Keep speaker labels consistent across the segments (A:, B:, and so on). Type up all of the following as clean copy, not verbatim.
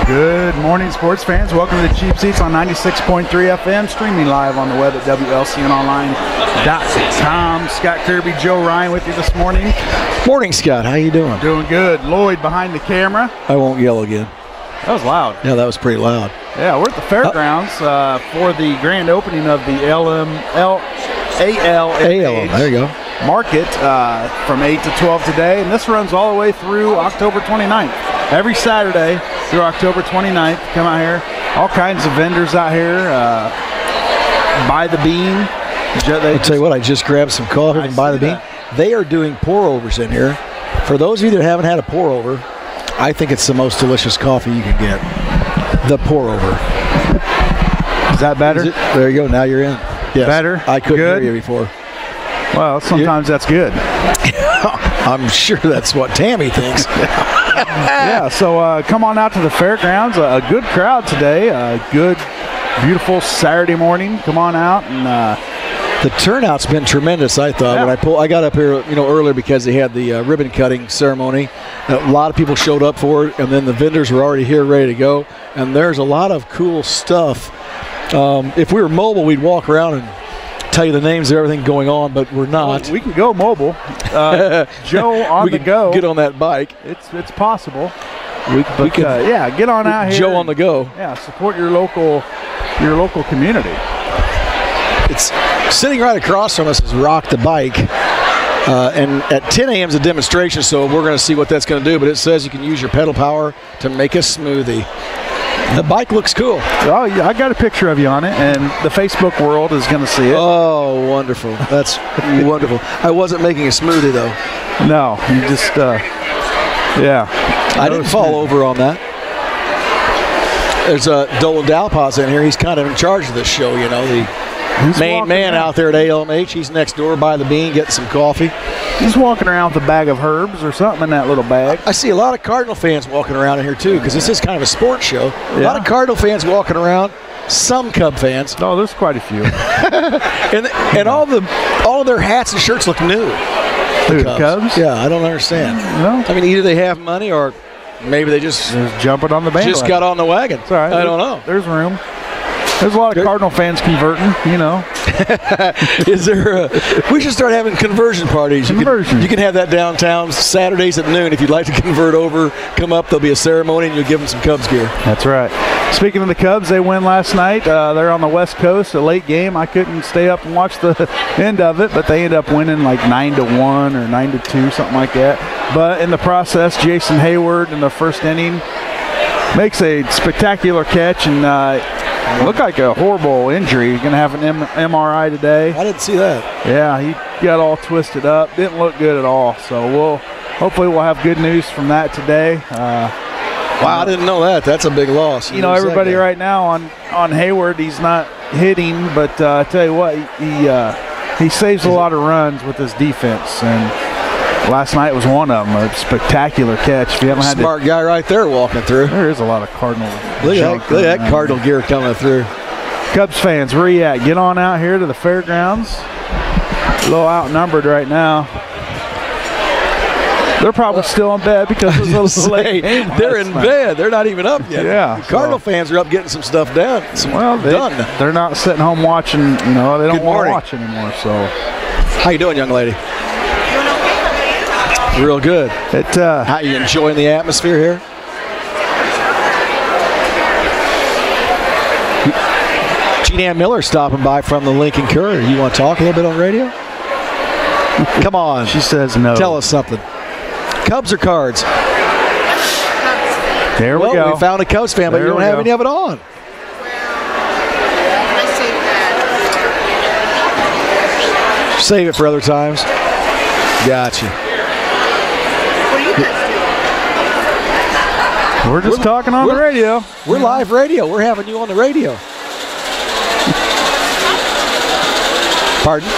A: Good morning, sports fans. Welcome to the Cheap Seats on 96.3 FM, streaming live on the web at WLCNonline.com. Scott Kirby, Joe Ryan with you this morning.
B: Morning, Scott. How you doing?
A: Doing good. Lloyd behind the camera.
B: I won't yell again.
A: That was loud.
B: Yeah, that was pretty loud.
A: Yeah, we're at the Fairgrounds for the grand opening of the ALMH
B: there you go.
A: market from 8 to 12 today, and this runs all the way through October 29th. Every Saturday through October 29th, come out here. All kinds of vendors out here. Buy the Bean.
B: I'll tell you what, I just grabbed some coffee from Buy the Bean. They are doing pour-overs in here. For those of you that haven't had a pour-over, I think it's the most delicious coffee you can get. The pour-over.
A: Is that better?
B: There you go. Now you're in. Yes.
A: Better?
B: I couldn't
A: Good?
B: hear you before.
A: Well, sometimes that's good.
B: I'm sure that's what Tammy thinks.
A: Yeah, so come on out to the Fairgrounds. A good crowd today. A good, beautiful Saturday morning. Come on out. And
B: the turnout's been tremendous, I thought.
A: Yeah.
B: When I got up here, earlier because they had the ribbon cutting ceremony. A lot of people showed up for it, and then the vendors were already here ready to go. And there's a lot of cool stuff. If we were mobile, we'd walk around and tell you the names of everything going on, but we're not.
A: well, we can go mobile. Joe on the go.
B: Get on that bike.
A: It's possible.
B: We can
A: get on out here.
B: Joe on the go.
A: Yeah, support your local community.
B: It's sitting right across from us is Rock the Bike. And at 10 a.m. is a demonstration, so we're going to see what that's going to do. But it says you can use your pedal power to make a smoothie. The bike looks cool.
A: Oh, yeah, I got a picture of you on it, and the Facebook world is going to see it.
B: Oh, wonderful. That's wonderful. I wasn't making a smoothie, though.
A: No, you just, yeah.
B: I didn't fall over on that. There's Dolan Dalpaz in here. He's kind of in charge of this show, the main man out there at ALMH. He's next door by the Bean getting some coffee.
A: He's walking around with a bag of herbs or something in that little bag.
B: I see a lot of Cardinal fans walking around in here, too, because this is kind of a sports show. A lot of Cardinal fans walking around. Some Cub fans.
A: No, there's quite a few.
B: and all of their hats and shirts look new.
A: The Cubs?
B: Yeah, I don't understand.
A: No.
B: I mean, either they have money or maybe they just
A: jumping on the bandwagon.
B: Just got on the wagon.
A: It's all right.
B: I don't know.
A: There's room. There's a lot of Cardinal fans converting,
B: Is there we should start having conversion parties. You can have that downtown Saturdays at noon. If you'd like to convert over, come up. There'll be a ceremony and you'll give them some Cubs gear.
A: That's right. Speaking of the Cubs, they win last night. They're on the West Coast, a late game. I couldn't stay up and watch the end of it, but they ended up winning like 9-1 or 9-2, something like that. But in the process, Jason Hayward in the first inning makes a spectacular catch and looked like a horrible injury. He's going to have an MRI today.
B: I didn't see that.
A: Yeah, he got all twisted up. Didn't look good at all. So hopefully we'll have good news from that today.
B: Wow, I didn't know that. That's a big loss.
A: Everybody right now on Hayward, he's not hitting, but I tell you what, he saves a lot of runs with his defense, and last night was one of them. A spectacular catch. If you haven't had
B: smart guy right there walking through.
A: There is a lot of Cardinal.
B: Look at that Cardinal gear coming through.
A: Cubs fans, where you at? Get on out here to the Fairgrounds. A little outnumbered right now. They're probably still in bed because it was a late game.
B: They're in bed. They're not even up yet.
A: Yeah.
B: Cardinal fans are up getting some stuff done.
A: They're not sitting home watching. They don't want to watch anymore. So,
B: how you doing, young lady? Real good. How you enjoying the atmosphere here? Jean Ann Miller stopping by from the Lincoln Courier. You want to talk a little bit on radio? Come on.
A: She says no.
B: Tell us something. Cubs or Cards?
A: There we go.
B: We found a Cubs fan, but you don't have any of it on. Save it for other times. Gotcha.
A: We're just talking on the radio.
B: We're live radio. We're having you on the radio. Pardon?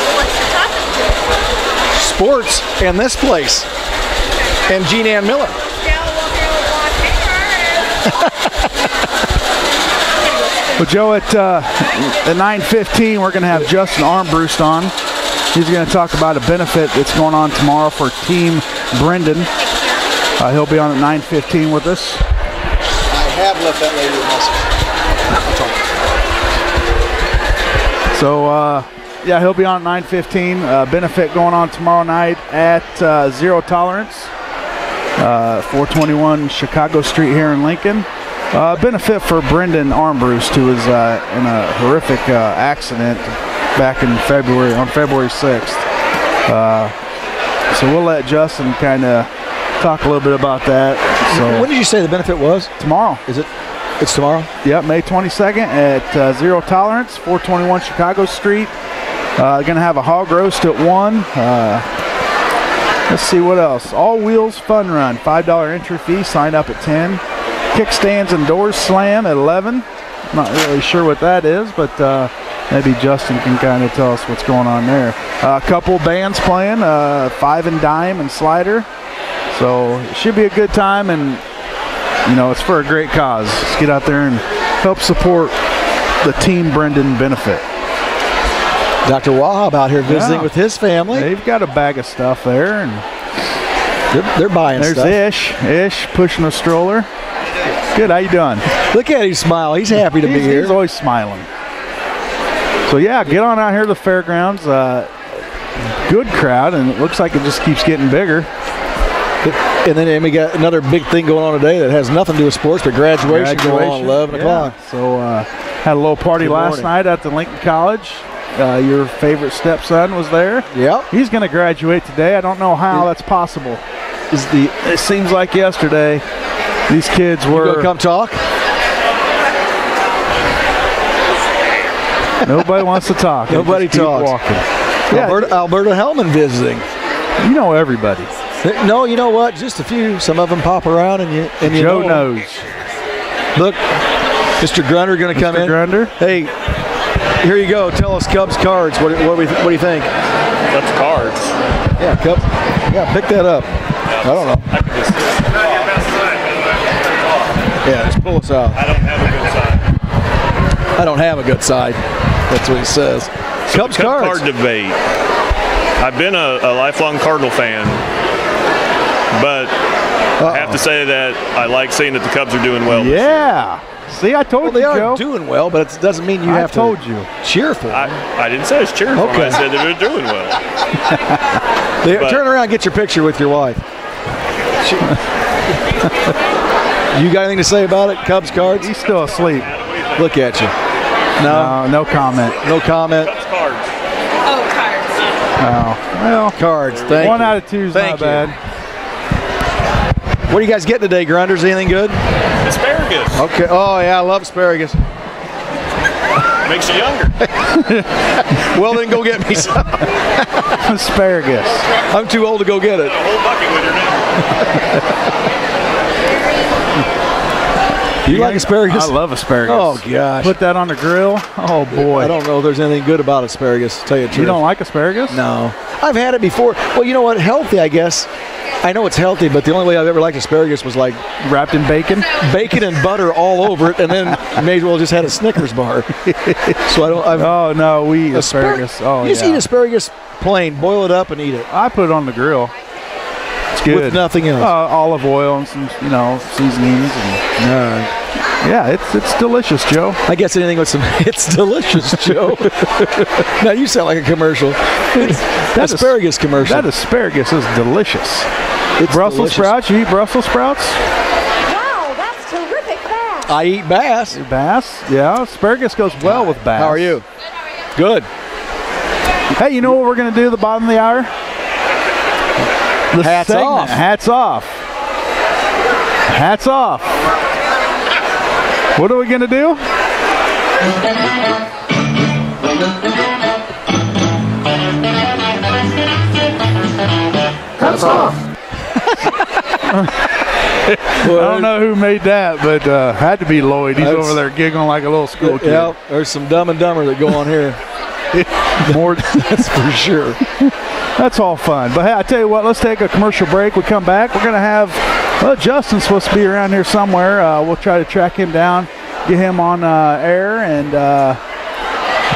B: Sports and this place. And Jean Ann Miller.
A: Well, Joe, at 9:15, we're going to have Justin Armbrust on. He's going to talk about a benefit that's going on tomorrow for Team Brendan. He'll be on at 9:15 with us.
B: I have I've left that lady a message.
A: So, yeah, he'll be on at 9:15. Benefit going on tomorrow night at Zero Tolerance, 421 Chicago Street here in Lincoln. Benefit for Brendan Armbrust, who was in a horrific accident back in February, on February 6th. So we'll let Justin kind of talk a little bit about that. So
B: when did you say the benefit was?
A: Tomorrow.
B: Is it? It's tomorrow?
A: Yep, May 22nd at Zero Tolerance, 421 Chicago Street. Going to have a hog roast at 1. Let's see what else. All Wheels Fun Run, $5 entry fee, sign up at 10. Kickstands and Doors Slam at 11. Not really sure what that is, but maybe Justin can kind of tell us what's going on there. A couple bands playing, Five and Dime and Slider. So it should be a good time, and you know, it's for a great cause. Let's get out there and help support the Team Brendan benefit.
B: Dr. Wahab out here visiting with his family.
A: They've got a bag of stuff there, and
B: they're buying
A: there's
B: stuff.
A: Ish pushing a stroller. Good, how you doing?
B: Look at him smile. He's happy to be here.
A: He's always smiling. So yeah, get on out here to the fairgrounds. Good crowd, and it looks like it just keeps getting bigger.
B: And then we got another big thing going on today that has nothing to do with sports, but graduation going on at 11 o'clock.
A: So had a little party last night at the Lincoln College. Your favorite stepson was there.
B: Yep.
A: He's going to graduate today. I don't know how that's possible. It seems like yesterday these kids were.
B: You gonna come talk?
A: Nobody wants to talk.
B: Nobody talks.
A: Walking.
B: Alberta Hellman visiting.
A: You know everybody.
B: No, you know what? Just a few. Some of them pop around, and you
A: Joe knows.
B: Look, Mr. Grunder going to come in.
A: Mr. Grunder.
B: Hey, here you go. Tell us Cubs cards. What do you think?
C: That's cards.
B: Yeah, Cubs. Yeah, pick that up. I don't know. Yeah, just pull us out.
C: I don't have a good side.
B: I don't have a good side. That's what he says.
C: So
B: Cubs cards.
C: Card debate. I've been a lifelong Cardinal fan, but I have to say that I like seeing that the Cubs are doing well.
A: Yeah. See, I told you,
B: Joe. They are
A: Joe.
B: doing well, but it doesn't mean you have to cheer for them.
C: I didn't say it's cheering for them. I said they were doing well.
B: Turn around and get your picture with your wife. You got anything to say about it, Cubs cards?
A: He's still asleep.
B: Look at you.
A: No comment.
B: No comment.
C: Cubs cards.
D: Oh, cards.
A: Oh, well.
B: Cards. Thank you.
A: 1 out of 2 is not bad.
B: What are you guys getting today, Grunders? Anything good?
C: Asparagus.
B: Okay. Oh, yeah, I love asparagus.
C: Makes you younger.
B: Well, then go get me some.
A: Asparagus.
B: I'm too old to go get it.
C: A whole bucket with your name.
B: You like asparagus?
A: I love asparagus.
B: Oh, gosh.
A: Put that on the grill. Oh, boy.
B: I don't know if there's anything good about asparagus, to tell you the truth.
A: You don't like asparagus?
B: No. I've had it before. Well, you know what? Healthy, I guess. I know it's healthy, but the only way I've ever liked asparagus was like
A: wrapped in bacon?
B: Bacon and butter all over it, and then may as well just had a Snickers bar. So
A: oh, no, we eat asparagus.
B: You just eat asparagus plain, boil it up and eat it.
A: I put it on the grill. It's good.
B: With nothing else.
A: Olive oil and some, seasonings. And, yeah, it's delicious, Joe.
B: I guess anything with some, it's delicious, Joe. Now you sound like a commercial. That asparagus commercial.
A: That asparagus is delicious.
B: It's
A: Brussels sprouts. You eat Brussels sprouts?
D: Wow, that's terrific bass.
B: I eat bass.
A: Bass? Yeah, asparagus goes well with bass.
B: How are you? Good.
A: Hey, you know what we're going to do at the bottom of the hour?
B: Hats off.
A: Hats off. Hats off. What are we going to do?
B: Hats off.
A: I don't know who made that, but had to be Lloyd. He's over there giggling like a little school kid.
B: Yeah, there's some Dumb and Dumber that go on here.
A: More,
B: that's for sure.
A: That's all fun. But hey, I tell you what, let's take a commercial break. We come back. We're going to have, Justin's supposed to be around here somewhere. We'll try to track him down, get him on air, and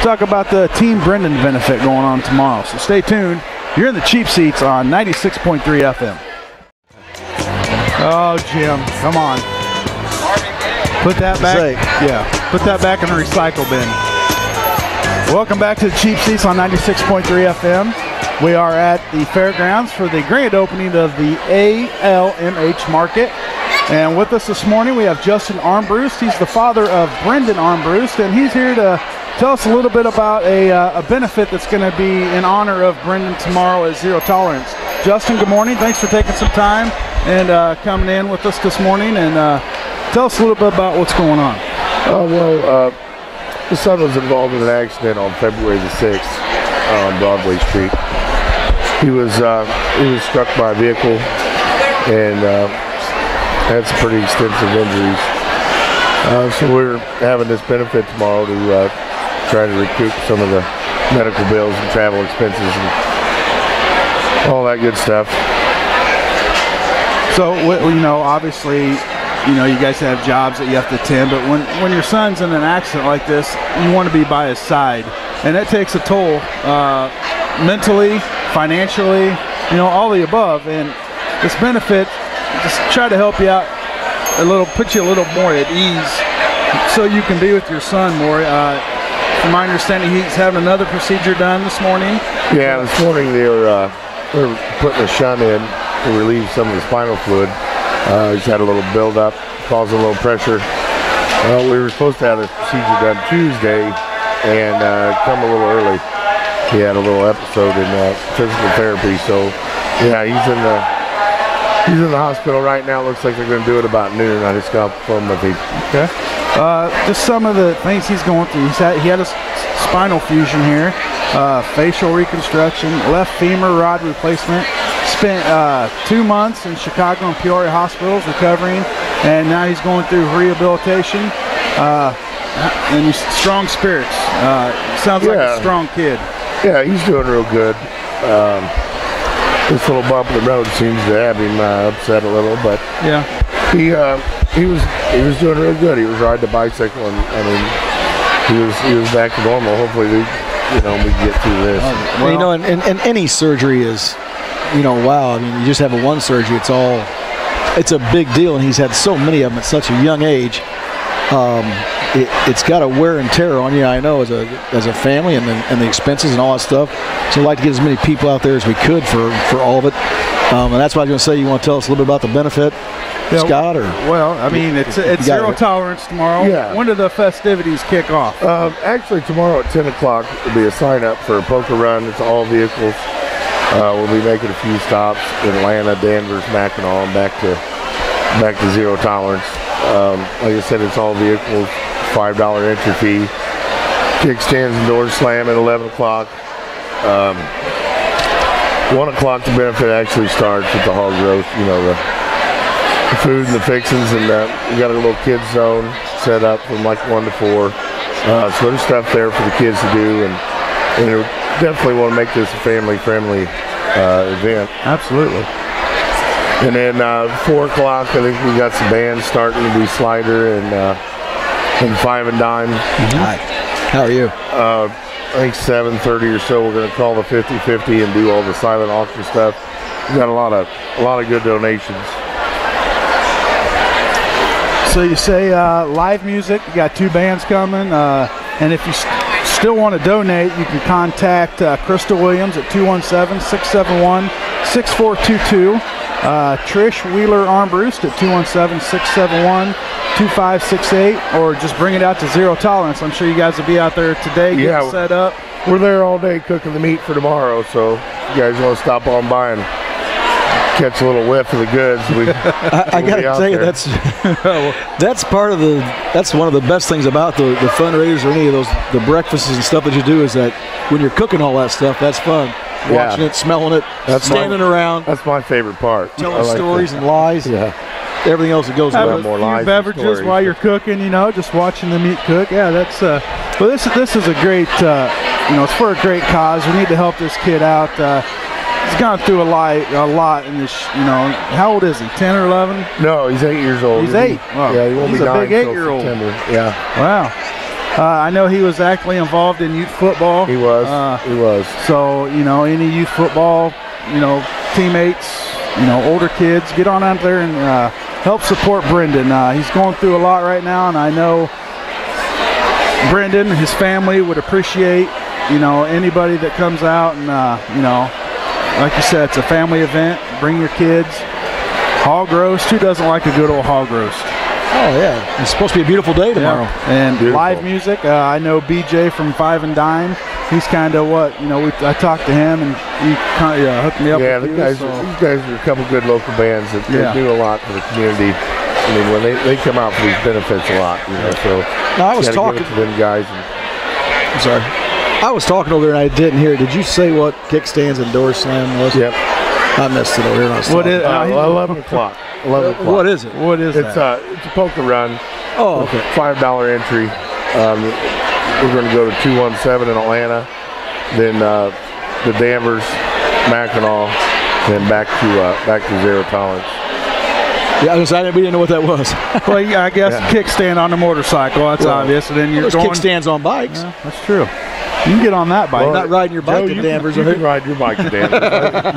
A: talk about the Team Brendan benefit going on tomorrow. So stay tuned. You're in the Cheap Seats on 96.3 FM. Oh, Jim, come on. Put that back. Yeah, put that back in the recycle bin. Welcome back to the Cheap Seats on 96.3 FM. We are at the Fairgrounds for the grand opening of the ALMH market. And with us this morning, we have Justin Armbrust. He's the father of Brendan Armbrust, and he's here to tell us a little bit about a benefit that's going to be in honor of Brendan tomorrow at Zero Tolerance. Justin, good morning. Thanks for taking some time and coming in with us this morning. And tell us a little bit about what's going on.
E: The son was involved in an accident on February the 6th on Broadway Street. He was struck by a vehicle and had some pretty extensive injuries. So we're having this benefit tomorrow to try to recoup some of the medical bills and travel expenses and all that good stuff.
A: So, obviously, you guys have jobs that you have to attend, but when your son's in an accident like this, you want to be by his side. And that takes a toll mentally, financially, all the above. And this benefit just try to help you out a little, put you a little more at ease so you can be with your son more. From my understanding, he's having another procedure done this morning.
E: Yeah, this morning they were putting a shunt in to relieve some of the spinal fluid. He's had a little buildup, causing a little pressure. We were supposed to have this procedure done Tuesday and come a little early. He had a little episode in physical therapy, so yeah, he's in the hospital right now. Looks like they're going to do it about noon. I just got off the phone with him.
A: Okay. Just some of the things he's going through. He had a spinal fusion here, facial reconstruction, left femur rod replacement. Spent 2 months in Chicago and Peoria hospitals recovering, and now he's going through rehabilitation. And he's strong spirits. Sounds like a strong kid.
E: Yeah, he's doing real good. This little bump in the road seems to have him upset a little, but
A: yeah,
E: he was doing real good. He was riding a bicycle, and I mean, he was back to normal. Hopefully, we can get through this.
B: Well, and any surgery is, wow. I mean, you just have a one surgery. It's a big deal, and he's had so many of them at such a young age. It's got a wear and tear on you, I know, as a family, and the expenses and all that stuff. So I'd like to get as many people out there as we could for all of it. And that's what I was going to say. You want to tell us a little bit about the benefit, Scott? Or
A: I mean, it's Zero Tolerance tomorrow.
E: Yeah.
A: When do the festivities kick off?
E: Actually, tomorrow at 10 o'clock will be a sign-up for a poker run. It's all vehicles. We'll be making a few stops in Atlanta, Danvers, Mackinac, and back to Zero Tolerance. Like I said, it's all vehicles. $5 entry fee. Kickstands and doors slam at 11 o'clock. 1 o'clock the benefit actually starts with the hog roast, the food and the fixings, and we got a little kids zone set up from like 1 to 4. So there's stuff there for the kids to do, and we definitely want to make this a family-friendly event.
A: Absolutely.
E: And then 4 o'clock, I think we got some bands starting to do Slider and Five and Dime.
B: Hi. How are you?
E: I think 7:30 or so we're going to call the 50-50 and do all the silent auction stuff. We got a lot of good donations. So
A: you say live music. You got 2 bands coming, and if you still want to donate, you can contact Crystal Williams at 217-671-6422. Trish Wheeler Armbrust at 217-671-2568, or just bring it out to Zero Tolerance. I'm sure you guys will be out there today getting set up.
E: We're there all day cooking the meat for tomorrow, so if you guys want to stop on by and catch a little whiff of the goods,
B: I got to tell you, that's one of the best things about the fundraisers or any of those, the breakfasts and stuff that you do, is that when you're cooking all that stuff, that's fun. Watching it, smelling it, standing around.
E: That's my favorite part.
B: Telling stories and lies.
E: Yeah.
B: Everything else that goes with it.
E: More lies,
A: beverages while you're cooking, just watching the meat cook. Yeah, that's well, this is a great it's for a great cause. We need to help this kid out. He's gone through a lot in this, how old is he, 10 or 11?
E: No, he's 8 years old.
A: He's 8? Wow.
E: Yeah, he won't
A: he's
E: be 9
A: a big 8-year-old.
E: Yeah.
A: Wow. I know he was actually involved in youth football.
E: He was.
A: So, any youth football, teammates, older kids, get on out there and help support Brendan. He's going through a lot right now, and I know Brendan, his family would appreciate, anybody that comes out and, like you said, it's a family event. Bring your kids. Hog roast. Who doesn't like a good old hog roast?
B: Oh, yeah. It's supposed to be a beautiful day tomorrow.
A: Yeah. And
E: beautiful.
A: Live music. I know BJ from Five and Dime. He's kind of I talked to him, and he kind of hooked me up with
E: these guys are a couple good local bands that they do a lot for the community. I mean, when they come out for these benefits a lot, so
B: I was talking
E: to them guys.
B: I'm sorry. I was talking over there and I didn't hear. Did you say what Kickstands and Door Slam was?
E: Yep.
B: I missed it over here.
A: What is
E: 11 o'clock. 11 o'clock.
B: What is it?
A: What is
E: it's
A: that?
E: It's a poker run.
B: Oh, okay.
E: $5 entry. We're going to go to 217 in Atlanta, then the Danvers, Mackinac, then back to Zero Tolerance.
B: Yeah, we didn't know what that was.
A: Well, yeah, I guess kickstand on a motorcycle. That's obvious. And then you're
B: there's
A: going
B: kickstands on bikes.
A: Yeah, that's true. You can get on that bike.
B: You're not riding your bike to Danvers.
E: You can ride your bike to Danvers.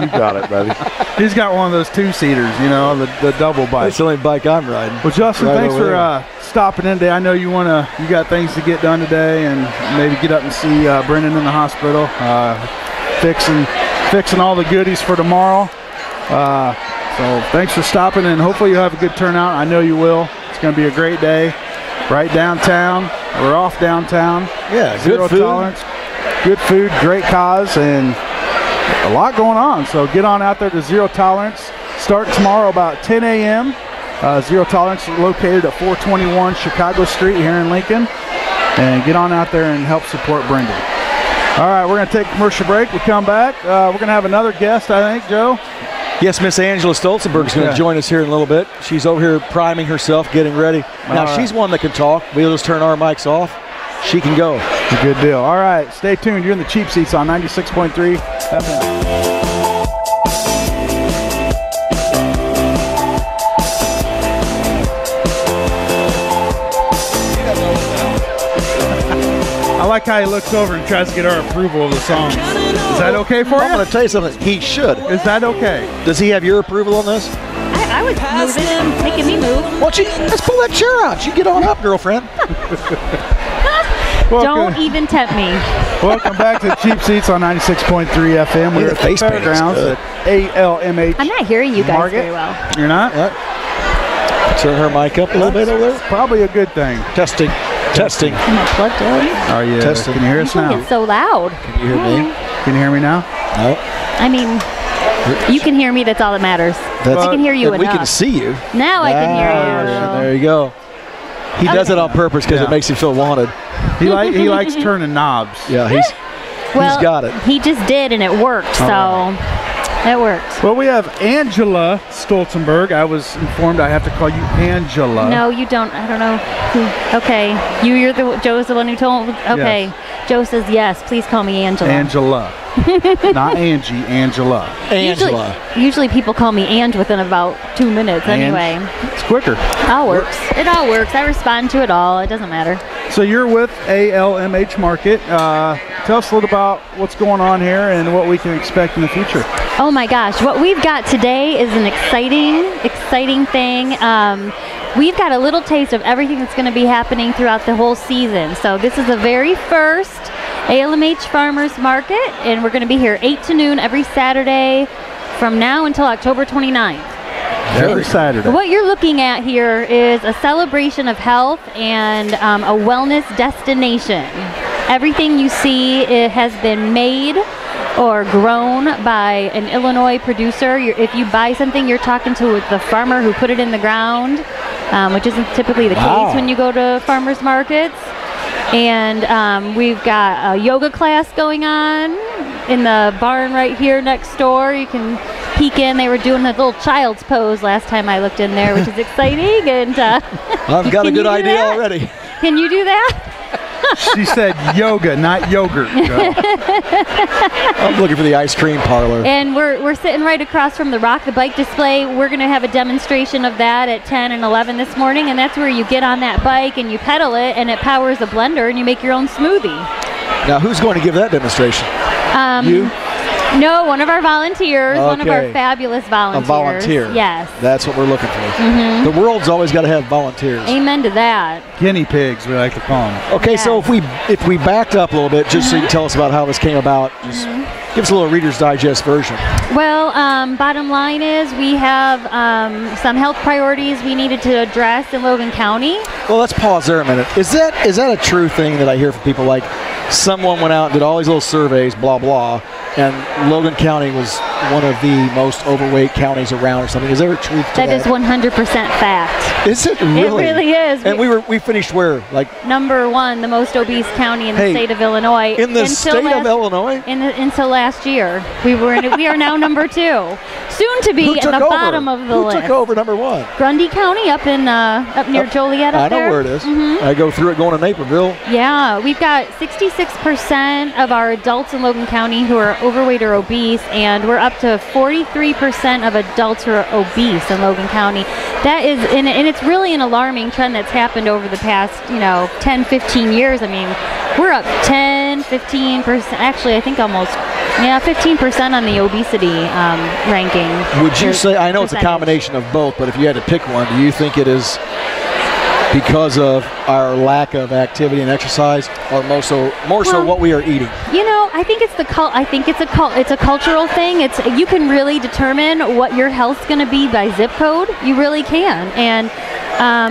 E: You got it, buddy.
A: He's got one of those two-seaters, the double bike.
B: That's the only bike I'm riding.
A: Well, Justin,
B: right
A: thanks for stopping in today. I know you got things to get done today, and maybe get up and see Brendan in the hospital, fixing all the goodies for tomorrow. So thanks for stopping, and hopefully you'll have a good turnout. I know you will. It's going to be a great day. Right downtown. We're off downtown.
B: Yeah,
A: Zero tolerance. Good food, great cause, and a lot going on. So get on out there to Zero Tolerance. Start tomorrow about 10 a.m. Zero Tolerance is located at 421 Chicago Street here in Lincoln. And get on out there and help support Brendan. All right, we're going to take a commercial break. We come back. We're going to have another guest, I think, Joe.
B: Yes, Miss Angela Stoltzenberg is going to join us here in a little bit. She's over here priming herself, getting ready. Now, she's one that can talk. We'll just turn our mics off. She can go.
A: It's a good deal. All right, stay tuned. You're in the Cheap Seats on 96.3 FM. I like how he looks over and tries to get our approval of the song. Is that okay for you?
B: I'm going to tell you something. He should.
A: Is that okay?
B: Does he have your approval on this?
D: I was moving, making me move.
B: Well, let's pull that chair out. You get on up, girlfriend.
D: Don't even tempt me.
A: Welcome back to Cheap Seats on 96.3 FM. We're at the Fairgrounds at ALMH.
D: I'm not hearing you guys
A: Market.
D: very well.
A: You're not?
B: Turn her mic up a little bit over there.
A: Probably a good thing.
B: Testing.
D: Am I plugged in?
A: Are you?
B: Testing.
A: Can you hear us now?
D: It's so loud.
B: Can you hear me?
A: Can you hear me now?
B: No.
D: I mean, you can hear me. That's all that matters. I can hear you
B: and
D: enough.
B: we can see you.
D: Now I can hear you.
B: There you go. He does it on purpose because it makes him feel wanted.
A: He likes turning knobs.
B: Yeah, he's got it.
D: He just did, and it worked. So it worked.
A: Well, we have Angela Stoltzenberg. I was informed I have to call you Angela.
D: No, you don't. I don't know. Okay, Joe's the one who told. Okay, yes. Joe says yes. Please call me Angela.
A: Angela, not Angie. Angela.
B: Angela.
D: Usually people call me Ange within about 2 minutes. Anyway,
A: it's quicker.
D: It all works. It all works. I respond to it all. It doesn't matter.
A: So you're with ALMH Market. Tell us a little about what's going on here and what we can expect in the future.
D: Oh my gosh, what we've got today is an exciting thing. We've got a little taste of everything that's going to be happening throughout the whole season. So this is the very first ALMH Farmers Market, and we're going to be here 8 to noon every Saturday from now until October 29th.
A: Every Saturday.
D: What you're looking at here is a celebration of health and a wellness destination. Everything you see, it has been made or grown by an Illinois producer. If you buy something, you're talking to the farmer who put it in the ground, which isn't typically the case when you go to farmers markets. And we've got a yoga class going on in the barn right here next door. You can peek in. They were doing the little child's pose last time I looked in there, which is exciting. And
B: I've got a good idea already.
D: Can you do that?
A: She said yoga, not yogurt.
B: I'm looking for the ice cream parlor.
D: And we're sitting right across from the Rock the Bike display. We're going to have a demonstration of that at 10 and 11 this morning, and that's where you get on that bike and you pedal it, and it powers a blender, and you make your own smoothie.
B: Now, who's going to give that demonstration? You?
D: No, one of our volunteers, one of our fabulous volunteers.
B: A volunteer.
D: Yes.
B: That's what we're looking for. The world's always got to have volunteers.
D: Amen to that.
A: Guinea pigs, we like to call them.
B: Okay,
D: Yes.
B: so if we backed up a little bit, just so you can tell us about how this came about, just give us a little Reader's Digest version.
D: Well, bottom line is we have some health priorities we needed to address in Logan County.
B: Well, let's pause there a minute. Is that a true thing that I hear from people, like someone went out and did all these little surveys, blah, blah, and Logan County was one of the most overweight counties around or something? Is there a truth to that?
D: That is 100% fact.
B: Is it really?
D: It really is.
B: And we finished where? Like
D: #1, the most obese county in the state of Illinois.
B: In the state of Illinois?
D: Until last year. We are now #2. Soon to be at the bottom of the list.
B: Who took over #1?
D: Grundy County up near Joliet up there.
B: I know where it is. I go through it going to Naperville.
D: Yeah, we've got 66% of our adults in Logan County who are overweight or obese, and we're up to 43% of adults who are obese in Logan County. That is, and it's really an alarming trend that's happened over the past, 10, 15 years. I mean, we're up 10, 15%, actually I think almost, 15% on the obesity ranking.
B: Would you say, I know it's a combination of both, but if you had to pick one, do you think it is because of our lack of activity and exercise, or more so what we are eating?
D: I think it's a cultural thing. You can really determine what your health's going to be by zip code. You really can, and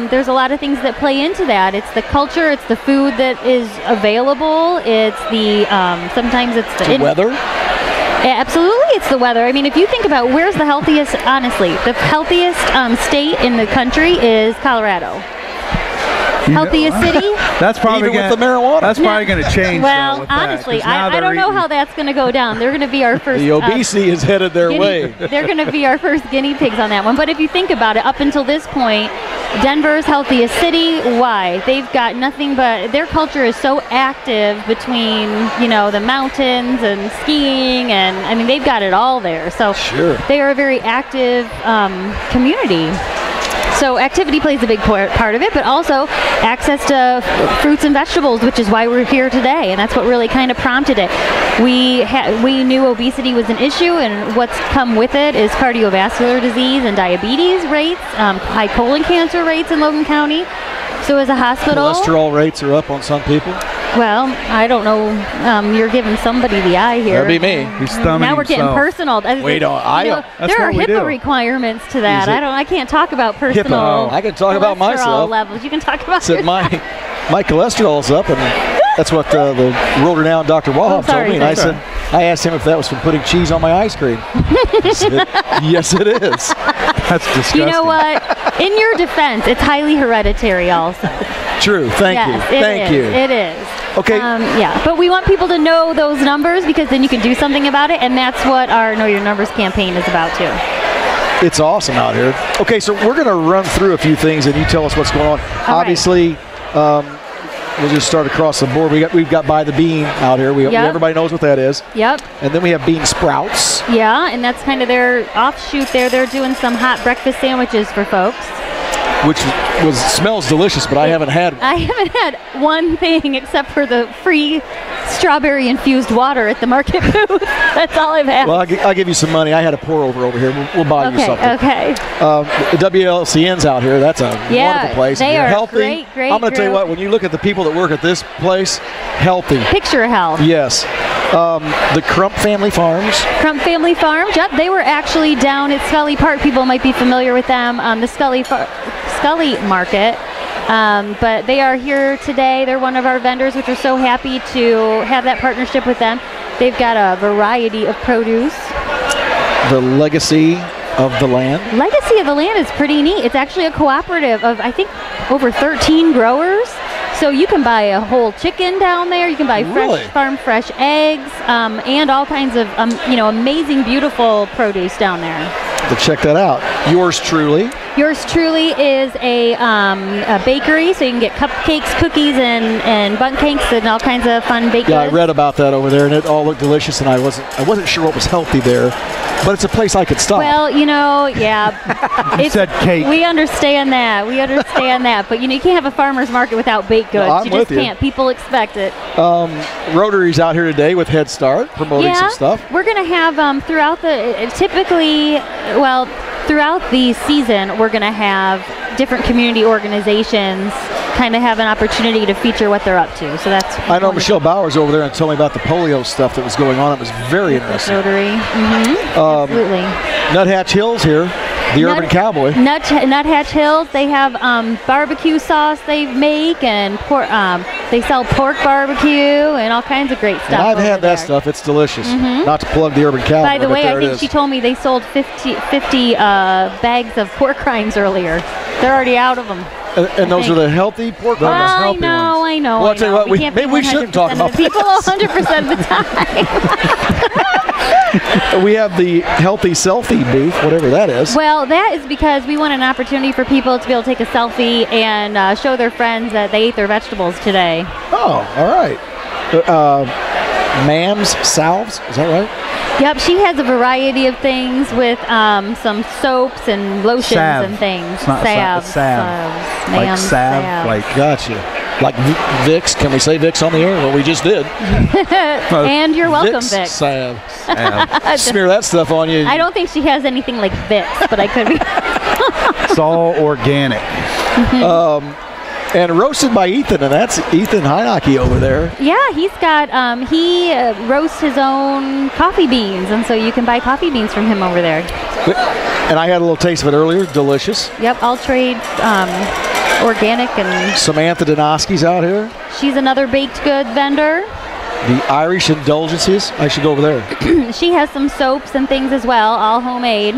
D: there's a lot of things that play into that. It's the culture. It's the food that is available. It's the sometimes it's the
B: weather.
D: Yeah, absolutely, it's the weather. I mean, if you think about where's the healthiest, honestly, the healthiest state in the country is Colorado. Healthiest city?
A: That's probably
B: with the marijuana.
A: That's probably going to change.
D: Well, honestly, I don't know how that's going to go down. They're going to be our first.
B: The obesity is headed their way.
D: They're going to be our first guinea pigs on that one. But if you think about it, up until this point, Denver's healthiest city. Why? They've got nothing but their culture is so active between the mountains and skiing, and I mean they've got it all there. So they are a very active community. So activity plays a big part of it, but also access to fruits and vegetables, which is why we're here today, and that's what really kind of prompted it. We knew obesity was an issue, and what's come with it is cardiovascular disease and diabetes rates, high colon cancer rates in Logan County. So as a hospital,
B: cholesterol rates are up on some people.
D: Well, I don't know. You're giving somebody the eye here.
B: That'd be me.
D: Now we're getting personal.
B: We don't.
D: There are HIPAA requirements to that. I can't talk about personal.
B: HIPAA. I can talk about myself.
D: Levels. You can talk about
B: yourself. My cholesterol's up, and that's what the world-renowned Dr. Wahab told me. And I asked him if that was from putting cheese on my ice cream. He said, yes, it is.
A: That's disgusting.
D: You know what? In your defense, it's highly hereditary also.
B: True. Thank you. Thank you.
D: It is.
B: Okay.
D: But we want people to know those numbers because then you can do something about it, and that's what our Know Your Numbers campaign is about too.
B: It's awesome out here. Okay, so we're going to run through a few things, and you tell us what's going on. Obviously, we'll just start across the board. We've got By the Bean out here. Everybody knows what that is.
D: Yep.
B: And then we have Bean Sprouts.
D: Yeah, and that's kind of their offshoot there. They're doing some hot breakfast sandwiches for folks.
B: Which smells delicious, but I haven't had one.
D: I haven't had one thing except for the free strawberry-infused water at the market booth. That's all I've had.
B: Well, I'll give you some money. I had a pour-over over here. We'll buy you something.
D: Okay.
B: The WLCN's out here. That's a wonderful place.
D: They are
B: healthy.
D: Great
B: I'm going to tell you what, when you look at the people that work at this place, healthy.
D: Picture health.
B: Yes. The Crump Family Farms.
D: Crump Family Farms, yep. They were actually down at Scully Park. People might be familiar with them. The Scully Market. But they are here today. They're one of our vendors, which we're so happy to have that partnership with them. They've got a variety of produce.
B: The Legacy of the Land.
D: Legacy of the Land is pretty neat. It's actually a cooperative of, I think, over 13 growers. So you can buy a whole chicken down there. You can buy fresh eggs, and all kinds of amazing, beautiful produce down there.
B: to check that out. Yours truly.
D: Yours truly is a bakery, so you can get cupcakes, cookies, and bundt cakes and all kinds of fun baked
B: Yeah,
D: goods.
B: I read about that over there, and it all looked delicious, and I wasn't sure what was healthy there, but it's a place I could stop.
D: Well, yeah.
A: You said cake.
D: We understand that. But, you can't have a farmer's market without baked goods.
B: No, I'm
D: you
B: with
D: just
B: you.
D: can't. People expect it.
B: Rotary's out here today with Head Start, promoting some stuff.
D: We're going to have throughout the season, we're going to have different community organizations kind of have an opportunity to feature what they're up to. So that's
B: I know Michelle Bowers over there and told me about the polio stuff that was going on. It was very interesting.
D: Rotary. Absolutely.
B: Nuthatch Hills here, the Urban Cowboy.
D: Nuthatch Hills, they have barbecue sauce they make, and they sell pork barbecue and all kinds of great stuff.
B: And I've had that
D: there.
B: stuff. It's delicious. Not to plug the Urban Cowboy.
D: By the way, I think
B: is.
D: she told me they sold 50 bags of pork rinds earlier. They're already out of them.
B: And those are the healthy pork rinds.
D: I know.
B: Well, I'll tell you what, maybe we shouldn't talk about
D: people 100% of the time.
B: We have the healthy selfie booth, whatever that is.
D: Well, that is because we want an opportunity for people to be able to take a selfie and show their friends that they ate their vegetables today.
B: Oh, all right. Mams Salves, is that right?
D: Yep, she has a variety of things with some soaps and lotions and things.
A: It's not
D: salves.
A: like salve, like
B: gotcha. Like Vicks. Can we say Vicks on the air? Well, we just did.
D: And you're welcome, Vicks.
B: Salve. Smear that stuff on you.
D: I don't think she has anything like Vicks, but I could be.
A: It's all organic.
B: And roasted by Ethan, and that's Ethan Heineke over there.
D: Yeah, he's got, he roasts his own coffee beans, and so you can buy coffee beans from him over there.
B: And I had a little taste of it earlier. Delicious.
D: Yep, all trade organic. And
B: Samantha Donoski's out here.
D: She's another baked good vendor.
B: The Irish Indulgences. I should go over there.
D: She has some soaps and things as well, all homemade.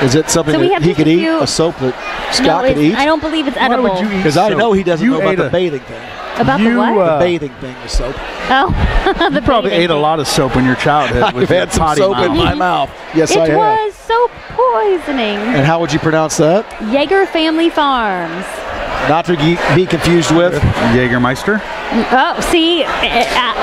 B: Is it something that he could eat? A soap that Scott could eat?
D: I don't believe it's edible.
A: Why would you eat
B: Because I
A: soap?
B: know he doesn't know about
A: ate
B: the bathing thing.
D: About the what?
B: The bathing thing, the soap.
D: Oh,
A: You probably ate a lot of soap in your childhood.
B: I've
A: with your
B: had some
A: potty
B: soap in
A: mouth.
B: my mouth. Yes, I
D: It
B: have.
D: was soap poisoning.
B: And how would you pronounce that?
D: Yeager Family Farms.
B: Not to be confused with
A: Jägermeister?
D: Oh, see,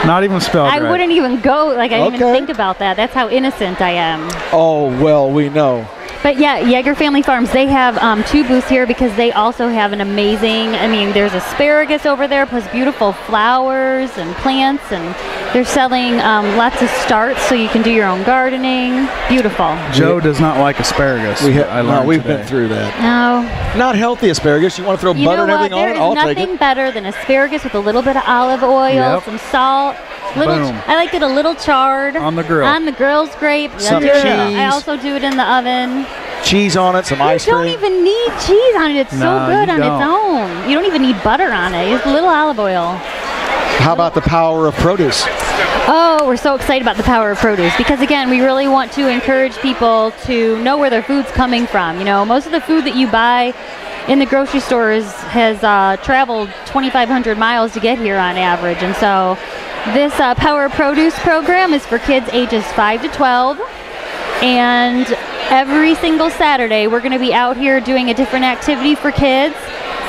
A: Not even spelled
D: I
A: right.
D: wouldn't even go, I didn't even
B: Okay.
D: think about that. That's how innocent I am.
B: Oh, well, we know.
D: But yeah, Yeager Family Farms, they have 2 booths here because they also have an amazing, there's asparagus over there plus beautiful flowers and plants, and they're selling lots of starts so you can do your own gardening. Beautiful.
A: Joe does not like asparagus. I learned
B: we've
A: today.
B: been through that.
D: No.
B: Not healthy asparagus. You want to throw
D: You
B: butter
D: know
B: and
D: what?
B: everything on
D: There
B: it?
D: is
B: I'll take
D: nothing
B: it.
D: better than asparagus with a little bit of olive oil,
A: Yep.
D: some salt.
A: Boom.
D: I like it a little charred.
A: On the grill.
D: On the grill's great.
B: Some
D: I
B: cheese.
D: also do it in the oven.
B: Cheese on it, some ice
D: You don't
B: cream.
D: even need cheese on it. It's
A: No,
D: so good
A: you
D: on
A: don't.
D: its own. You don't even need butter on it. Just a little olive oil.
B: How about the power of produce?
D: Oh, we're so excited about the power of produce because, again, we really want to encourage people to know where their food's coming from. Most of the food that you buy in the grocery stores has traveled 2,500 miles to get here on average. And so this Power of Produce program is for kids ages 5 to 12. And every single Saturday, we're going to be out here doing a different activity for kids.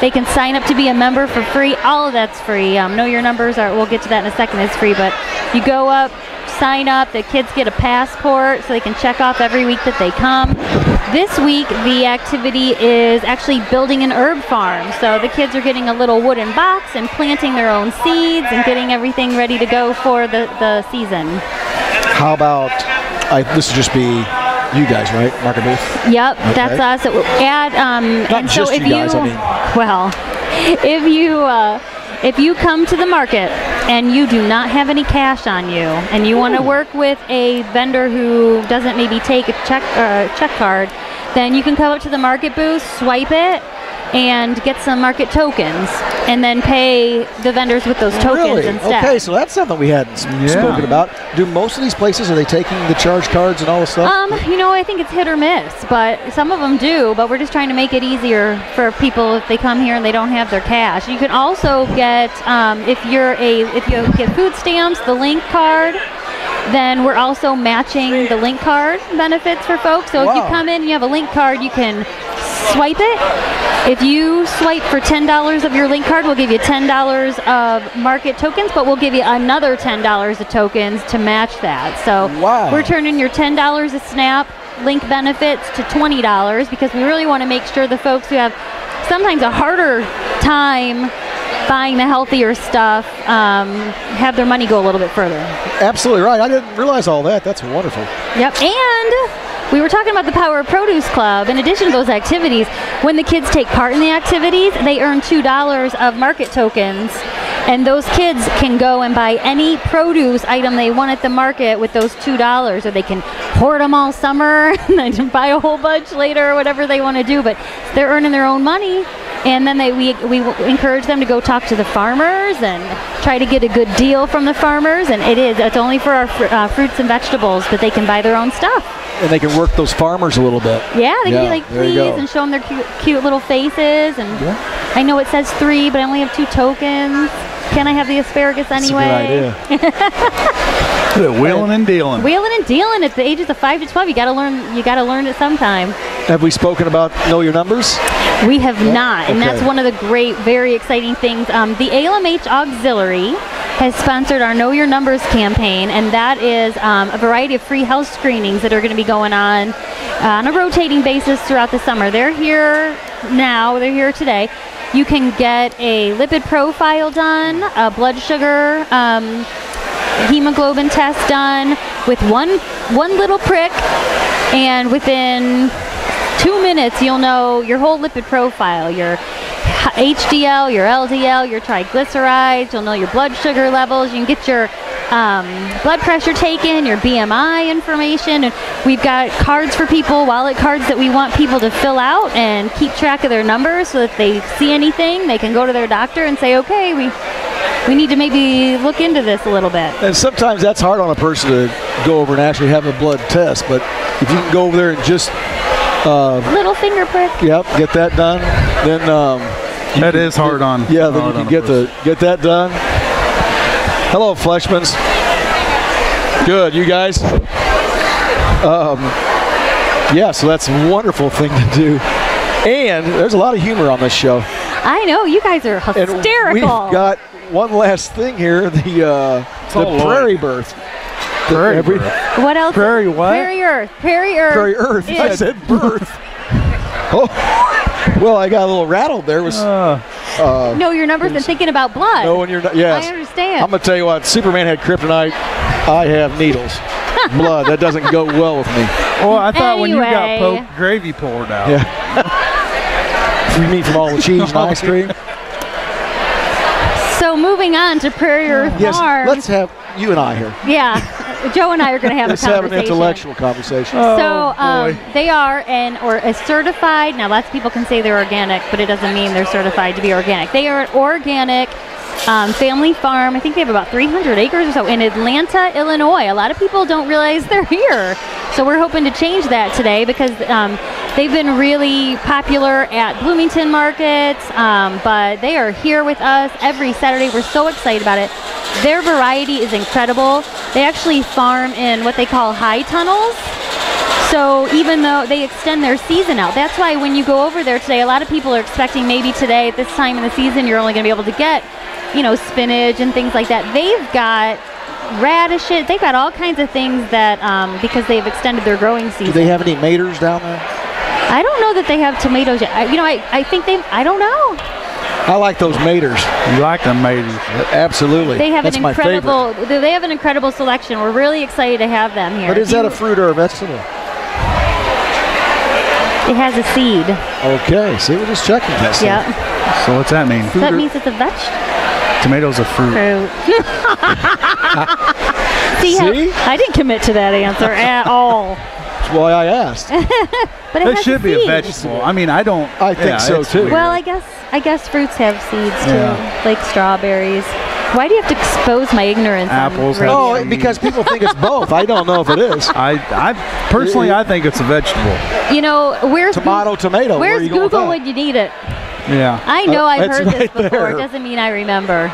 D: They can sign up to be a member for free. All of that's free. Know your numbers. We'll get to that in a second. It's free. But you go up, sign up. The kids get a passport so they can check off every week that they come. This week, the activity is actually building an herb farm. So the kids are getting a little wooden box and planting their own seeds and getting everything ready to go for the season.
B: How about, this would just be you guys, right? Market booth?
D: Yep,
B: Okay.
D: that's us.
B: Not
D: and so
B: just
D: if
B: you guys, I mean.
D: Well, if you come to the market and you do not have any cash on you and you want to work with a vendor who doesn't maybe take a check card, then you can come up to the market booth, swipe it, and get some market tokens, and then pay the vendors with those tokens
B: Really?
D: instead.
B: Okay, so that's something we hadn't spoken about. Do most of these places, are they taking the charge cards and all this stuff?
D: I think it's hit or miss, but some of them do, but we're just trying to make it easier for people if they come here and they don't have their cash. You can also get, if you get food stamps, the link card, then we're also matching the link card benefits for folks. So if you come in and you have a link card, you can swipe it. If you swipe for $10 of your link card, we'll give you $10 of market tokens, but we'll give you another $10 of tokens to match that. So we're turning your $10 a snap link benefits to $20 because we really want to make sure the folks who have sometimes a harder time buying the healthier stuff have their money go a little bit further.
B: Absolutely right. I didn't realize all that. That's wonderful.
D: Yep. And we were talking about the Power of Produce Club. In addition to those activities, when the kids take part in the activities, they earn $2 of market tokens. And those kids can go and buy any produce item they want at the market with those $2, or they can hoard them all summer and then buy a whole bunch later or whatever they want to do. But they're earning their own money. And then we encourage them to go talk to the farmers and try to get a good deal from the farmers. And it's only for our fruits and vegetables, but they can buy their own stuff.
B: And they can work those farmers a little bit.
D: Yeah, they can be like, please, and show them their cute little faces. And I know it says 3, but I only have 2 tokens. Can I have the asparagus anyway?
B: That's a good idea.
A: Wheeling and dealing.
D: Wheeling and dealing at the ages of 5 to 12. You got to learn. You got to learn it sometime.
B: Have we spoken about Know Your Numbers?
D: We have not, and that's one of the great, very exciting things. The ALMH Auxiliary has sponsored our Know Your Numbers campaign, and that is a variety of free health screenings that are going to be going on a rotating basis throughout the summer. They're here now. They're here today. You can get a lipid profile done, a blood sugar, hemoglobin test done with one little prick, and within 2 minutes you'll know your whole lipid profile, your HDL, your LDL, your triglycerides. You'll know your blood sugar levels. You can get your blood pressure taken, your BMI information. And we've got cards for people, wallet cards that we want people to fill out and keep track of their numbers, so that if they see anything, they can go to their doctor and say, okay, we need to maybe look into this a little bit.
B: And sometimes that's hard on a person to go over and actually have a blood test, but if you can go over there and just
D: little finger prick.
B: Yep, get that done. Then
A: that is hard on.
B: Yeah, then you can get that done. Hello, Fleshmans. Good, you guys. Yeah, so that's a wonderful thing to do. And there's a lot of humor on this show.
D: I know, you guys are hysterical.
B: And we've got one last thing here, the prairie birth.
A: Prairie birth.
D: What else?
A: Prairie what?
D: Prairie Earth. Prairie Earth.
B: Prairie Earth. I said birth. Oh, well, I got a little rattled there.
D: Know your numbers and thinking about blood.
B: No, when you're not. Yes.
D: I understand.
B: I'm gonna tell you what. Superman had kryptonite. I have needles. Blood. That doesn't go well with me.
A: Well, I thought when you got poked, gravy poured out.
B: Yeah. You mean from all the cheese and ice cream?
D: So moving on to Prairie Earth Farm.
B: Let's have you and I here.
D: Yeah. Joe and I are going to have a conversation.
B: Let's have an intellectual conversation.
D: So they are a certified, now lots of people can say they're organic, but it doesn't mean they're certified to be organic. They are an organic family farm. I think they have about 300 acres or so in Atlanta, Illinois. A lot of people don't realize they're here. So we're hoping to change that today, because they've been really popular at Bloomington markets, but they are here with us every Saturday. We're so excited about it. Their variety is incredible. They actually farm in what they call high tunnels. So even though they extend their season out, that's why when you go over there today, a lot of people are expecting maybe today at this time in the season you're only going to be able to get, spinach and things like that. They've got radishes. They've got all kinds of things that because they've extended their growing season.
B: Do they have any maters down there?
D: I don't know that they have tomatoes yet. I think I don't know.
B: I like those maters.
A: You like them maters?
B: Absolutely.
D: They have
B: That's
D: an incredible.
B: my favorite.
D: They have an incredible selection. We're really excited to have them here.
B: But is that a fruit or a vegetable?
D: It has a seed.
B: Okay, see, we're just checking that.
D: Yep.
A: So what's that mean?
D: So that means it's a vegetable.
A: Tomatoes are fruit.
D: See? I didn't commit to that answer at all.
B: That's why I asked.
D: But it
A: should be a vegetable. I mean, I
B: think so too.
A: Weird.
D: Well, I guess fruits have seeds too, like strawberries. Why do you have to expose my ignorance?
A: Apples.
B: Oh, because people think it's both. I don't know if it is.
A: I personally, I think it's a vegetable.
D: Where's
B: tomato?
D: Where's Google when you need it?
A: Yeah.
D: I know I've heard this before.
B: There.
D: It doesn't mean I remember.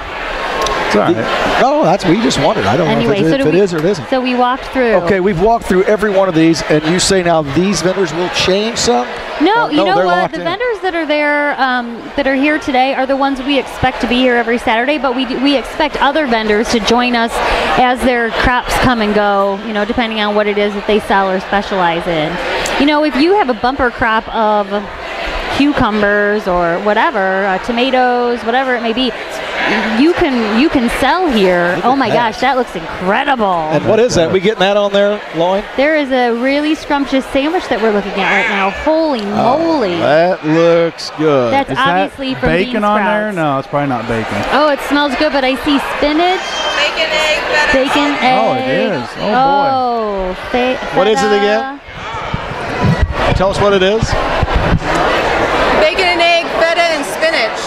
B: We just wondered. I don't know if it is or it isn't.
D: So we walked through.
B: Okay, we've walked through every one of these, and you say now these vendors will change some?
D: No, you know what? The vendors that are there, that are here today, are the ones we expect to be here every Saturday. But we expect other vendors to join us as their crops come and go. You know, depending on what it is that they sell or specialize in. You know, if you have a bumper crop of cucumbers or whatever, tomatoes, whatever it may be, you can sell here. Oh my gosh, that looks incredible.
B: And what is that? We getting that on there, Lloyd?
D: There is a really scrumptious sandwich that we're looking at right now. Holy moly.
B: That looks good.
D: That's
A: is
D: obviously
A: that
D: from
A: bacon
D: bean
A: on
D: sprouts.
A: there? No, it's probably not bacon.
D: Oh, it smells good, but I see spinach.
F: Bacon, egg, feta.
D: Bacon, egg.
A: Oh, it is. Oh, boy.
B: What is it again? Tell us what it is.
F: Bacon and egg, feta, and spinach.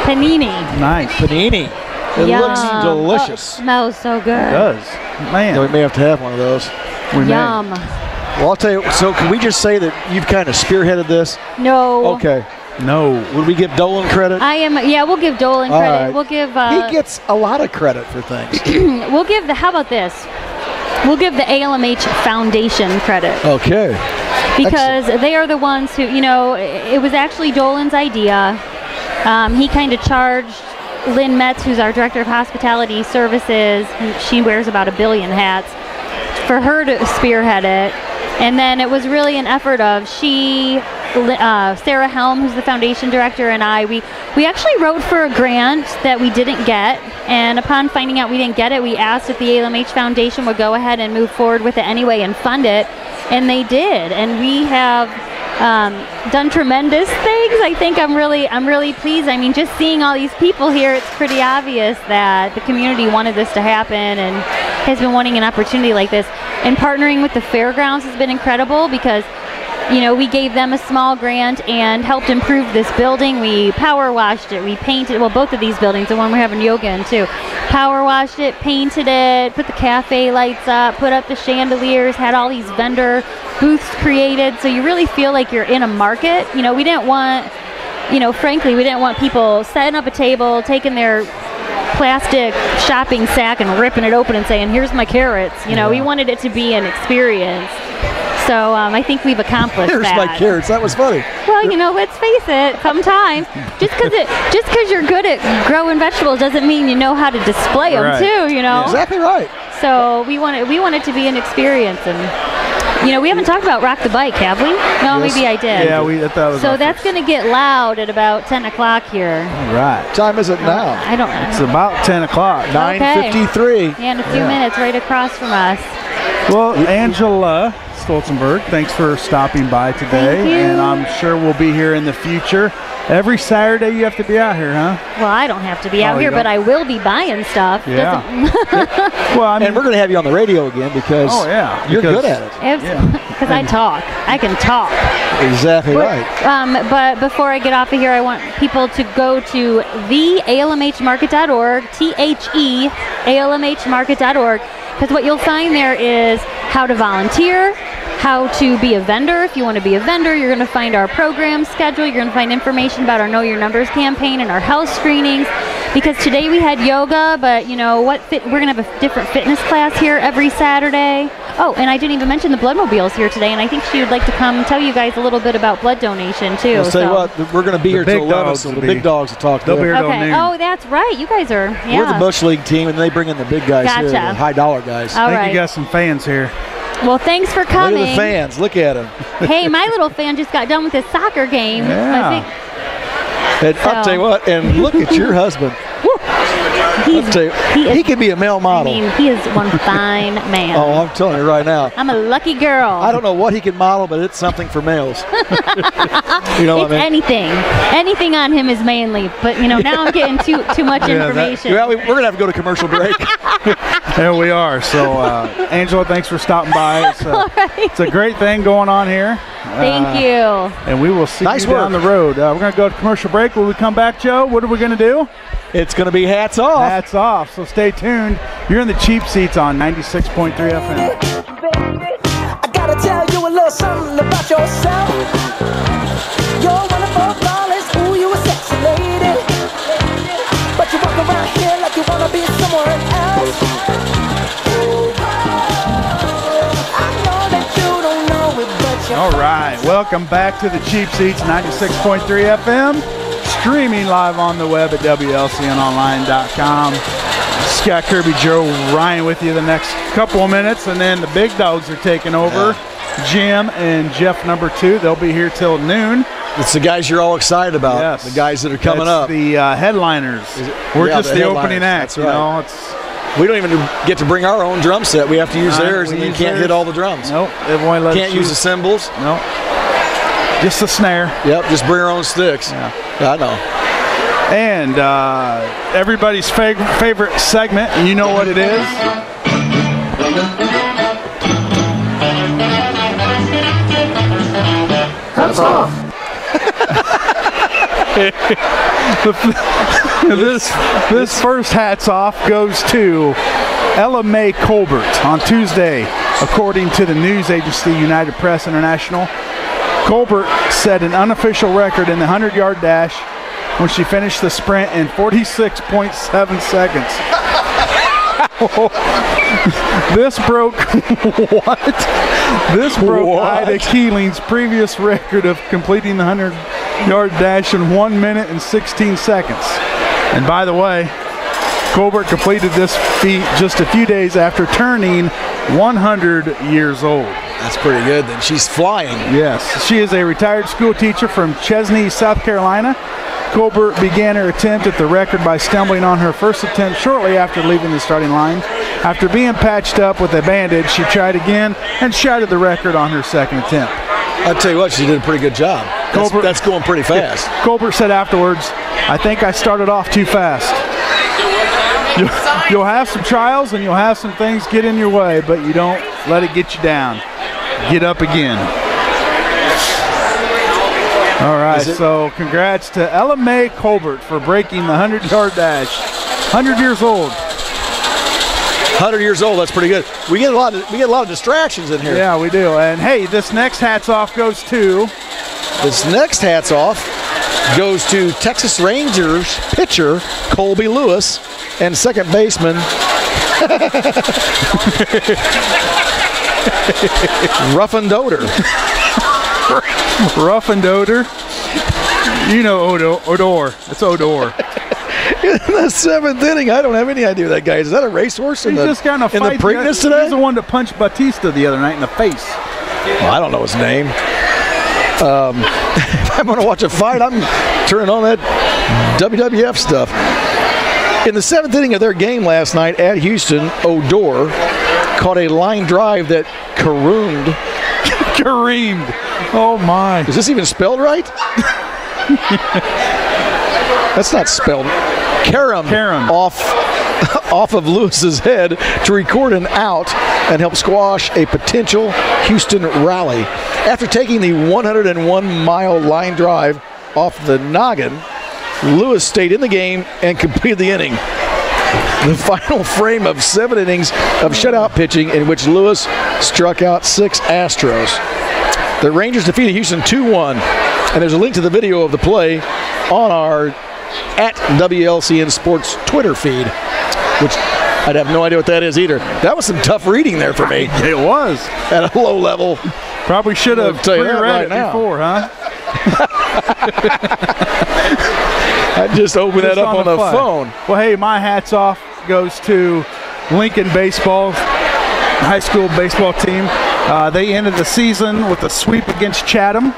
D: Panini.
A: Nice.
B: Panini. It
D: Yum.
B: looks delicious.
D: Oh, it smells so good.
A: It does. Man.
B: Yeah, we may have to have one of those.
A: We may.
D: Yum.
B: Well, I'll tell you, so can we just say that you've kind of spearheaded this?
D: No.
B: Okay.
A: No.
B: Would we give Dolan credit?
D: Yeah, we'll give Dolan
B: All
D: credit.
B: right.
D: We'll give
B: he gets a lot of credit for things.
D: we'll give how about this? We'll give the ALMH Foundation credit.
B: Okay.
D: Because they are the ones who, you know, it was actually Dolan's idea. He kind of charged Lynn Metz, who's our Director of Hospitality Services, and she wears about 1 billion hats, for her to spearhead it. And then it was really an effort of Sarah Helm, who's the foundation director, and we actually wrote for a grant that we didn't get. And upon finding out we didn't get it, we asked if the ALMH Foundation would go ahead and move forward with it anyway and fund it. And they did. And we have done tremendous things. I think I'm really pleased. I mean, just seeing all these people here, it's pretty obvious that the community wanted this to happen and has been wanting an opportunity like this. And partnering with the Fairgrounds has been incredible because, you know, we gave them a small grant and helped improve this building. We power washed it, we painted, well, both of these buildings, the one we're having yoga in too. Power washed it, painted it, put the cafe lights up, put up the chandeliers, had all these vendor booths created. So you really feel like you're in a market. You know, we didn't want, you know, frankly, we didn't want people setting up a table, taking their plastic shopping sack and ripping it open and saying, here's my carrots. You know, we wanted it to be an experience. So I think we've accomplished
B: Here's
D: that.
B: my carrots. That was funny.
D: Well, you know, let's face it. Sometimes, just because you're good at growing vegetables doesn't mean you know how to display them too. You know.
B: Exactly right.
D: So we want it to be an experience, and you know, we haven't talked about Rock the Bike, have we? No, maybe I did.
A: Yeah, that was.
D: So that's going to get loud at about 10 o'clock here.
A: All right.
B: What time is it now?
D: I don't know.
A: It's about 10 o'clock.
B: 9:53.
D: Yeah, in a few minutes, right across from us.
A: Well, Angela Stoltzenberg, thanks for stopping by today.
D: Thank you.
A: And I'm sure we'll be here in the future. Every Saturday you have to be out here, huh?
D: Well, I don't have to be out here, but I will be buying stuff.
A: Yeah. Well, I mean,
B: and we're going to have you on the radio again because you're good at it.
D: Because I talk. I can talk.
B: Exactly right.
D: But before I get off of here, I want people to go to thealmhmarket.org, THEALMHmarket.org, because what you'll find there is how to volunteer, how to be a vendor. If you want to be a vendor, you're going to find our program schedule. You're going to find information about our Know Your Numbers campaign and our health screenings. Because today we had yoga, but you know what? We're going to have a different fitness class here every Saturday. Oh, and I didn't even mention the Bloodmobile's here today, and I think she would like to come tell you guys a little bit about blood donation too.
B: Let's tell you what, we're going to be here till 11, so the big dogs will talk to them.
D: Okay. Oh, that's right. You guys are. Yeah.
B: We're the Bush League team, and they bring in the big guys here, the high dollar guys.
D: All
A: I think
D: right.
A: you got some fans here.
D: Well, thanks for coming.
B: Look at the fans. Look at them.
D: Hey, my little fan just got done with his soccer game.
A: Yeah.
B: And I'll tell you what, and look at your husband. He could be a male model.
D: I mean, he is one fine man.
B: Oh, I'm telling you right now.
D: I'm a lucky girl.
B: I don't know what he can model, but it's something for males. You know what I mean?
D: Anything on him is manly. But you know, now I'm getting too much information.
B: We're gonna have to go to commercial break.
A: There we are. So, Angela, thanks for stopping by. It's a great thing going on here.
D: Thank you.
A: And we will see you down the road. We're going to go to commercial break. When we come back, Joe, what are we going to do?
B: It's going to be hats off.
A: Hats off. So stay tuned. You're in the Cheap Seats on 96.3 FM.
G: Baby, I got to tell you a little something about yourself. You're wonderful, flawless, ooh, you a sexy lady. But you walk around here like you want to wanna be someone else. I know that you don't know it, but you.
A: All right, welcome back to the Cheap Seats 96.3 FM, streaming live on the web at WLCNonline.com. Scott, Kirby, Joe, Ryan with you the next couple of minutes, and then the big dogs are taking over. Jim and Jeff number 2, they'll be here till noon.
B: It's the guys you're all excited about.
A: Yes.
B: The guys that are coming
A: That's
B: up.
A: the headliners. We're just the opening act.
B: That's right. We don't even get to bring our own drum set. We have to use theirs, and you can't hit all the drums.
A: Nope.
B: Can't use the cymbals.
A: Nope. Just the snare.
B: Yep, just bring our own sticks.
A: Yeah,
B: I know.
A: And everybody's favorite segment, and you know what it is.
E: Hats off.
A: This first hats off goes to ALMH Colbert on Tuesday, according to the news agency United Press International. Colbert set an unofficial record in the 100-yard dash when she finished the sprint in 46.7 seconds. This broke what? This broke Ida Keeling's previous record of completing the 100-yard dash in 1 minute and 16 seconds. And by the way, Colbert completed this feat just a few days after turning 100 years old.
B: That's pretty good then. She's flying.
A: Yes. She is a retired school teacher from Chesney, South Carolina. Colbert began her attempt at the record by stumbling on her first attempt shortly after leaving the starting line. After being patched up with a bandage, she tried again and shattered the record on her second attempt.
B: I'll tell you what, she did a pretty good job. That's going pretty fast.
A: Colbert said afterwards, "I think I started off too fast." You'll have some trials and you'll have some things get in your way, but you don't let it get you down. Get up again. All right, so congrats to ALMH Colbert for breaking the 100-yard dash. 100 years old.
B: 100 years old, that's pretty good. We get a lot of distractions in here.
A: Yeah, we do. And hey, this next hats off goes to
B: Texas Rangers pitcher Colby Lewis and second baseman Ruffin Doder.
A: Ruffin Doder. You know Odor. It's Odor.
B: In the seventh inning, I don't have any idea who that guy is. Is that a racehorse in the Preakness today?
A: He's the one that punched Batista the other night in the face.
B: Well, I don't know his name. If I'm going to watch a fight, I'm turning on that WWF stuff. In the seventh inning of their game last night at Houston, Odor caught a line drive that careened.
A: Oh, my.
B: Is this even spelled right? That's not spelled. Karam. Off of Lewis's head to record an out and help squash a potential Houston rally. After taking the 101-mile line drive off the noggin, Lewis stayed in the game and completed the inning. The final frame of 7 innings of shutout pitching in which Lewis struck out 6 Astros. The Rangers defeated Houston 2-1, and there's a link to the video of the play on our @WLCN Sports Twitter feed, which I'd have no idea what that is either. That was some tough reading there for me.
A: It was.
B: At a low level.
A: Probably should have read it before, huh?
B: I just opened that up on the phone.
A: Well, hey, my hats off goes to Lincoln Baseball, high school baseball team. They ended the season with a sweep against Chatham,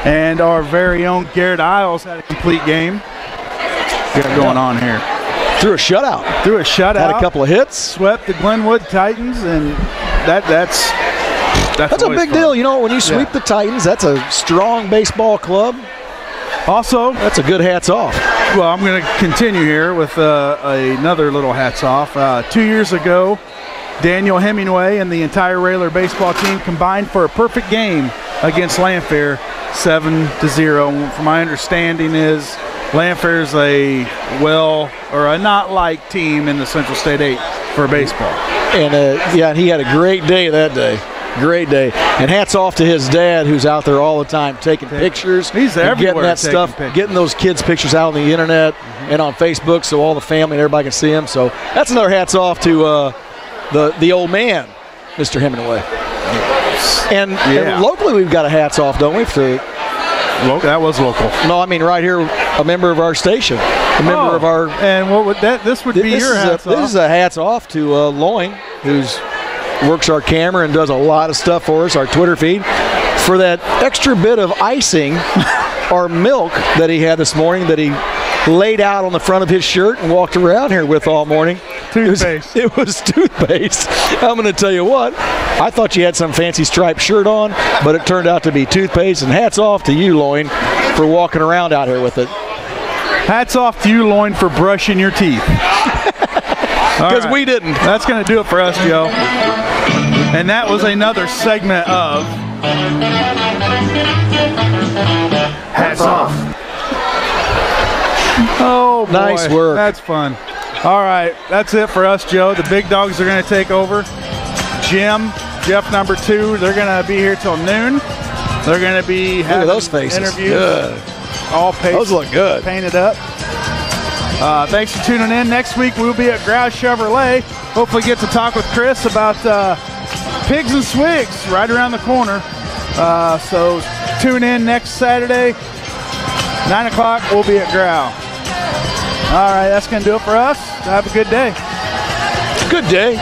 A: and our very own Garrett Isles had a complete game. What's going on here?
B: Threw a shutout. Had a couple of hits.
A: Swept the Glenwood Titans, and that's
B: a big deal. You know, when you sweep the Titans, that's a strong baseball club.
A: Also,
B: that's a good hats off.
A: Well, I'm going to continue here with another little hats off. 2 years ago, Daniel Hemingway and the entire Railer baseball team combined for a perfect game against Lanphier, 7-0. From my understanding is Lanphier's a not liked team in the Central State 8 for baseball.
B: And he had a great day that day. Great day. And hats off to his dad, who's out there all the time taking pictures.
A: He's
B: and
A: everywhere
B: getting that
A: taking
B: stuff,
A: pictures.
B: getting those kids' pictures out on the internet and on Facebook so all the family and everybody can see them. So that's another hats off to the old man, Mr. Hemingway. And locally we've got a hats off, don't we?
A: That was local.
B: No, I mean right here, a member of our station, a member of our.
A: And what would that? This would be your hats off.
B: This is a hats off to Loing, who's works our camera and does a lot of stuff for us, our Twitter feed, for that extra bit of icing or milk that he had this morning that he laid out on the front of his shirt and walked around here with all morning.
A: Toothpaste.
B: It was toothpaste. I'm going to tell you what, I thought you had some fancy striped shirt on, but it turned out to be toothpaste, and hats off to you, Loin, for walking around out here with it.
A: Hats off to you, Loin, for brushing your teeth.
B: Because we didn't.
A: That's going to do it for us, Joe. And that was another segment of Hats Off. Oh, boy.
B: Nice work.
A: That's fun. All right, that's it for us, Joe. The big dogs are going to take over. Jim, Jeff number 2, they're going to be here till noon. They're going to be having
B: those faces.
A: interviews.
B: Good.
A: All painted,
B: those look good.
A: Painted up. Thanks for tuning in. Next week we'll be at Grouse Chevrolet. Hopefully get to talk with Chris about pigs and swigs right around the corner. So tune in next Saturday, 9 o'clock. We'll be at Grouse. All right, that's going to do it for us. Have a good day.
B: Good day.